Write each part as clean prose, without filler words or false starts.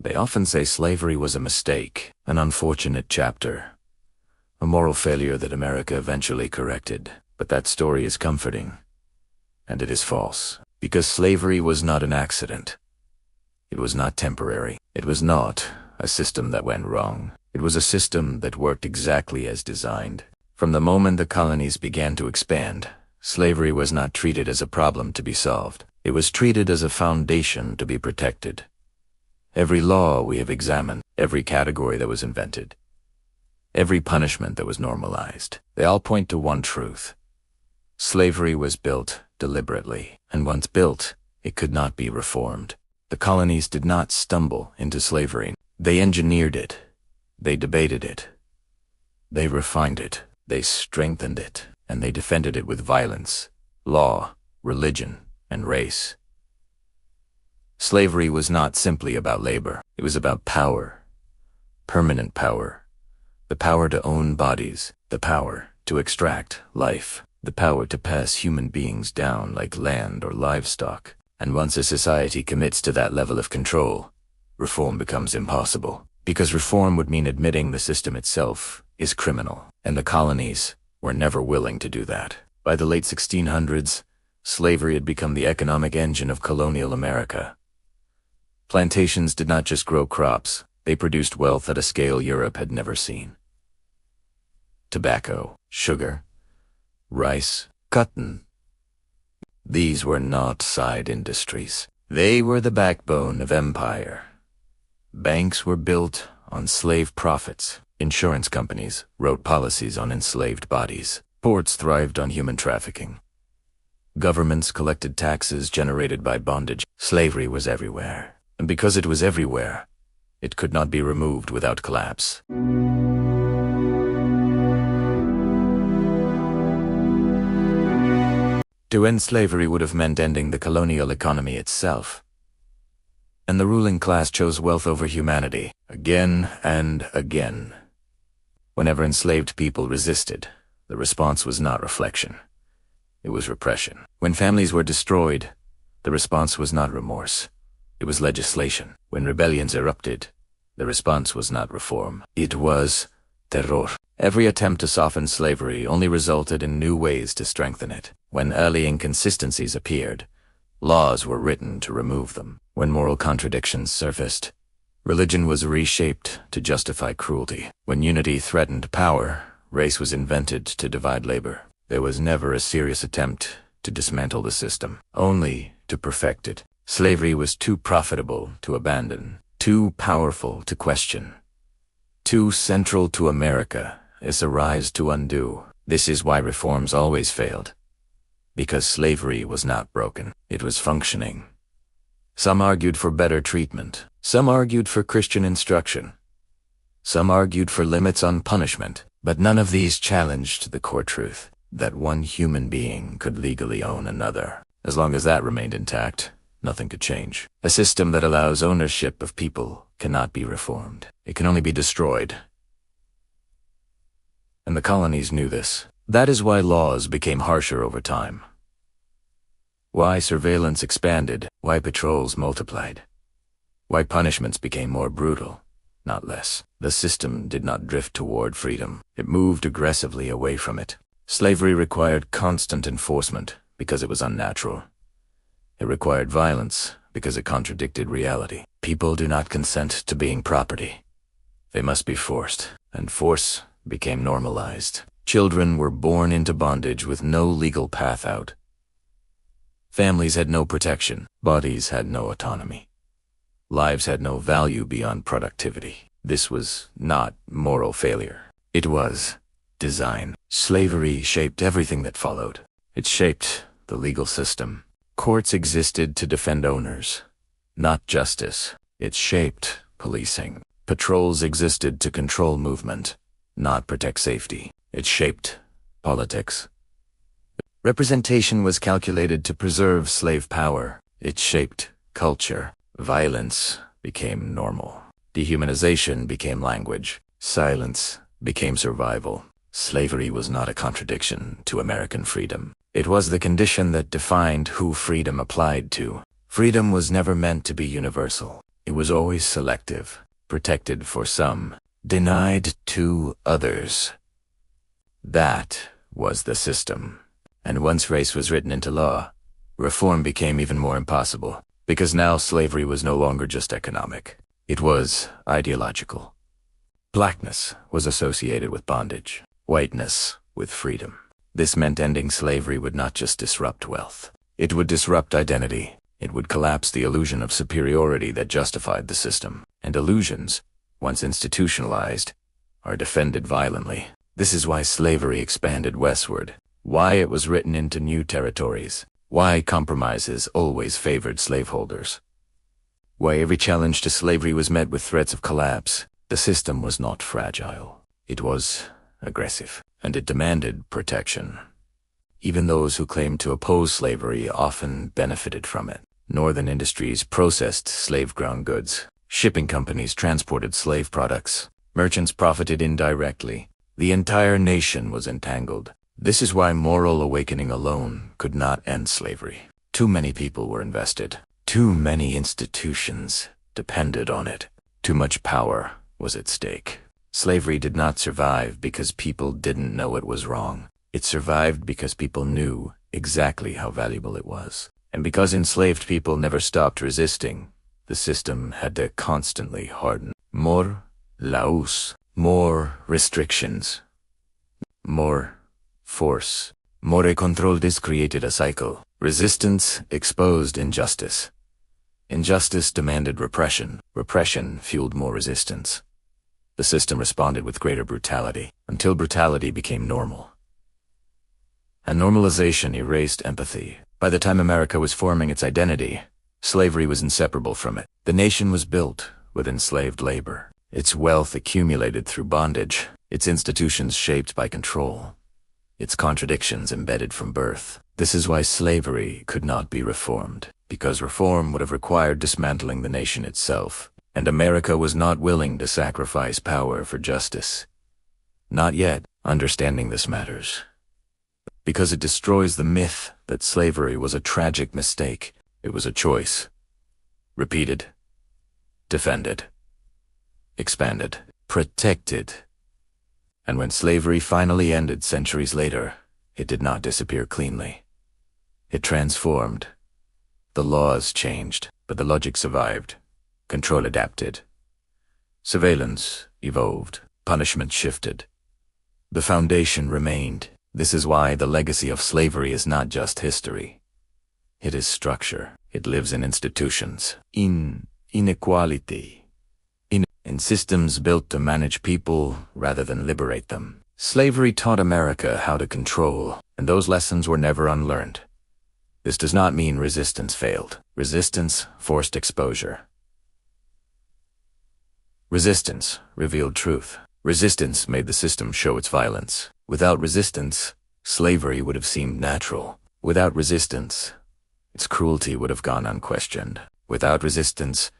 They often say slavery was a mistake, an unfortunate chapter, a moral failure that America eventually corrected. But that story is comforting, and it is false, because slavery was not an accident. It was not temporary. It was not a system that went wrong. It was a system that worked exactly as designed. From the moment the colonies began to expand, slavery was not treated as a problem to be solved. It was treated as a foundation to be protected. Every law we have examined, every category that was invented, every punishment that was normalized, they all point to one truth. Slavery was built deliberately, and once built, it could not be reformed. The colonies did not stumble into slavery. They engineered it. They debated it. They refined it. They strengthened it, and they defended it with violence, law, religion, and race. Slavery was not simply about labor. It was about power, permanent power, the power to own bodies, the power to extract life, the power to pass human beings down like land or livestock. And once a society commits to that level of control, reform becomes impossible, because reform would mean admitting the system itself is criminal, and the colonies were never willing to do that. By the late 1600s, slavery had become the economic engine of colonial America. Plantations did not just grow crops, they produced wealth at a scale Europe had never seen. Tobacco, sugar, rice, cotton. These were not side industries. They were the backbone of empire. Banks were built on slave profits. Insurance companies wrote policies on enslaved bodies. Ports thrived on human trafficking. Governments collected taxes generated by bondage. Slavery was everywhere. And because it was everywhere, it could not be removed without collapse. To end slavery would have meant ending the colonial economy itself. And the ruling class chose wealth over humanity, again and again. Whenever enslaved people resisted, the response was not reflection. It was repression. When families were destroyed, the response was not remorse. It was legislation. When rebellions erupted, the response was not reform. It was terror. Every attempt to soften slavery only resulted in new ways to strengthen it. When early inconsistencies appeared, laws were written to remove them. When moral contradictions surfaced, religion was reshaped to justify cruelty. When unity threatened power, race was invented to divide labor. There was never a serious attempt to dismantle the system, only to perfect it. Slavery was too profitable to abandon, too powerful to question, too central to America as a rise to undo. This is why reforms always failed. Because slavery was not broken, it was functioning. Some argued for better treatment. Some argued for Christian instruction. Some argued for limits on punishment. But none of these challenged the core truth that one human being could legally own another. As long as that remained intact, nothing could change. A system that allows ownership of people cannot be reformed. It can only be destroyed. And the colonies knew this. That is why laws became harsher over time. Why surveillance expanded, why patrols multiplied, why punishments became more brutal, not less. The system did not drift toward freedom. It moved aggressively away from it. Slavery required constant enforcement because it was unnatural. It required violence because it contradicted reality. People do not consent to being property. They must be forced, and force became normalized. Children were born into bondage with no legal path out. Families had no protection. Bodies had no autonomy. Lives had no value beyond productivity. This was not moral failure. It was design. Slavery shaped everything that followed. It shaped the legal system. Courts existed to defend owners, not justice. It shaped policing. Patrols existed to control movement, not protect safety. It shaped politics. Representation was calculated to preserve slave power. It shaped culture. Violence became normal. Dehumanization became language. Silence became survival. Slavery was not a contradiction to American freedom. It was the condition that defined who freedom applied to. Freedom was never meant to be universal. It was always selective, protected for some, denied to others. That was the system. And once race was written into law, reform became even more impossible, because now slavery was no longer just economic. It was ideological. Blackness was associated with bondage, whiteness with freedom. This meant ending slavery would not just disrupt wealth. It would disrupt identity. It would collapse the illusion of superiority that justified the system. And illusions, once institutionalized, are defended violently. This is why slavery expanded westward, why it was written into new territories, why compromises always favored slaveholders, why every challenge to slavery was met with threats of collapse. The system was not fragile. It was aggressive, and it demanded protection. Even those who claimed to oppose slavery often benefited from it. Northern industries processed slave-ground goods. Shipping companies transported slave products. Merchants profited indirectly. The entire nation was entangled. This is why moral awakening alone could not end slavery. Too many people were invested. Too many institutions depended on it. Too much power was at stake. Slavery did not survive because people didn't know it was wrong. It survived because people knew exactly how valuable it was. And because enslaved people never stopped resisting, the system had to constantly harden. More laus, more restrictions, more force. More control. This created a cycle. Resistance exposed injustice. Injustice demanded repression. Repression fueled more resistance. The system responded with greater brutality, until brutality became normal. And normalization erased empathy. By the time America was forming its identity, slavery was inseparable from it. The nation was built with enslaved labor. Its wealth accumulated through bondage. Its institutions shaped by control. Its contradictions embedded from birth. This is why slavery could not be reformed, because reform would have required dismantling the nation itself. And America was not willing to sacrifice power for justice. Not yet. Understanding this matters, because it destroys the myth that slavery was a tragic mistake. It was a choice. Repeated. Defended. Expanded. Protected. And when slavery finally ended centuries later, it did not disappear cleanly. It transformed. The laws changed, but the logic survived. Control adapted. Surveillance evolved. Punishment shifted. The foundation remained. This is why the legacy of slavery is not just history. It is structure. It lives in institutions, in inequality, in systems built to manage people rather than liberate them. Slavery taught America how to control, and those lessons were never unlearned. This does not mean resistance failed. Resistance forced exposure. Resistance revealed truth. Resistance made the system show its violence. Without resistance, slavery would have seemed natural. Without resistance, its cruelty would have gone unquestioned. Without resistance,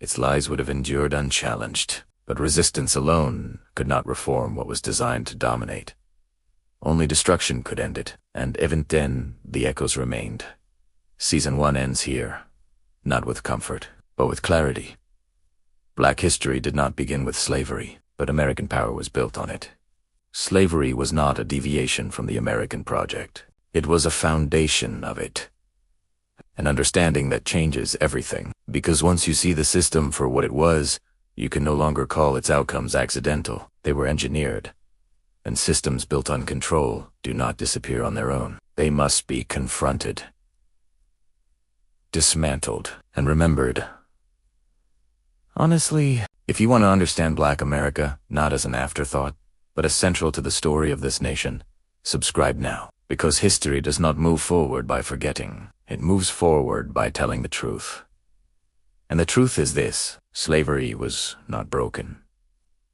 its lies would have endured unchallenged. But resistance alone could not reform what was designed to dominate. Only destruction could end it, and even then, the echoes remained. Season 1 ends here, not with comfort, but with clarity. Black history did not begin with slavery, but American power was built on it. Slavery was not a deviation from the American project. It was a foundation of it. An understanding that changes everything, because once you see the system for what it was, you can no longer call its outcomes accidental. They were engineered. And systems built on control do not disappear on their own. They must be confronted, dismantled, and remembered. Honestly, if you want to understand Black America, not as an afterthought, but as central to the story of this nation, subscribe now. Because history does not move forward by forgetting. It moves forward by telling the truth. And the truth is this: slavery was not broken.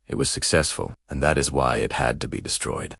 It was successful, and that is why it had to be destroyed.